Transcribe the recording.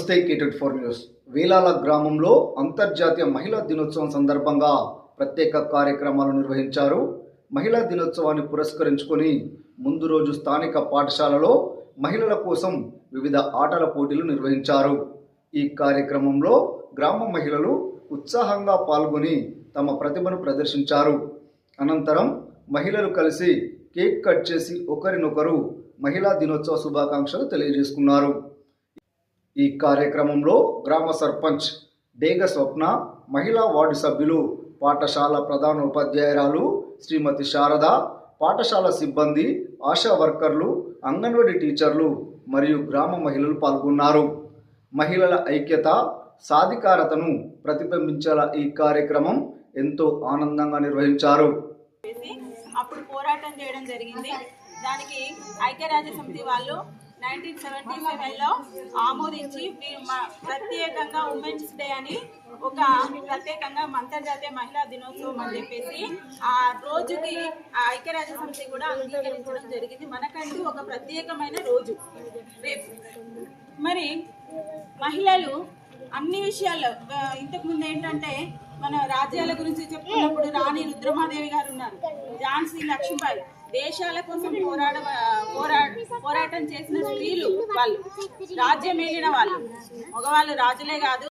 నమస్తే K24 news. Velala గ్రామంలో అంతర్జాతీయ మహిళా దినోత్సవం సందర్భంగా ప్రత్యేక కార్యక్రమాలు నిర్వహించారు. మహిళా దినోత్సవాన్ని పురస్కరించుకొని ముందు రోజు స్థానిక పాఠశాలలో మహిళల కోసం వివిధ ఆటల పోటీలు నిర్వహించారు. ఈ కార్యక్రమంలో గ్రామ మహిళలు ఉత్సాహంగా పాల్గొని తమ ప్రతిభను ప్రదర్శించారు. అనంతరం మహిళలు కలిసి కేక్ కట్ చేసి ఒకరినొకరు మహిళా దినోత్సవ శుభాకాంక్షలు తెలియజేసుకున్నారు. ఈ కార్యక్రమంలో గ్రామ సర్పంచ్ డేగ స్వప్న, మహిళా వార్డు సభ్యులు, పాఠశాల ప్రధాన ఉపాధ్యాయురాలు శ్రీమతి శారద, పాఠశాల సిబ్బంది, ఆశా వర్కర్లు, అంగన్వాడీ టీచర్లు మరియు గ్రామ మహిళలు పాల్గొన్నారు. మహిళల ఐక్యత, సాధికారతను ప్రతిబింబించేలా ఈ కార్యక్రమం ఎంతో ఆనందంగా నిర్వహించారు. అప్పుడు పోరాటం చేయడం జరిగింది. దానికి ఐక్యరాజ్య సమితి వాళ్ళు 1977లో ఆమోదించి ప్రత్యేకంగా ఉమెన్స్ డే అని ఒక ప్రత్యేకంగా అంతర్జాతీయ మహిళా దినోత్సవం అని చెప్పేసి ఆ రోజుకి ఆ ఐక్యరాజ్య సమితి కూడా అంగీకరించడం జరిగింది. మనకంటూ ఒక ప్రత్యేకమైన రోజు రేపు. మరి మహిళలు అన్ని విషయాల్లో ఇంతకుముందు ఏంటంటే మన రాజ్యాల గురించి చెప్పుకున్నప్పుడు రాణి రుద్రమాదేవి గారు ఉన్నారు, ఝాన్సీ లక్ష్మీబాయి, దేశాల కోసం పోరాటం చేసిన స్త్రీలు, వాళ్ళు రాజ్యం ఏలిన వాళ్ళు, మగవాళ్ళు రాజులే కాదు.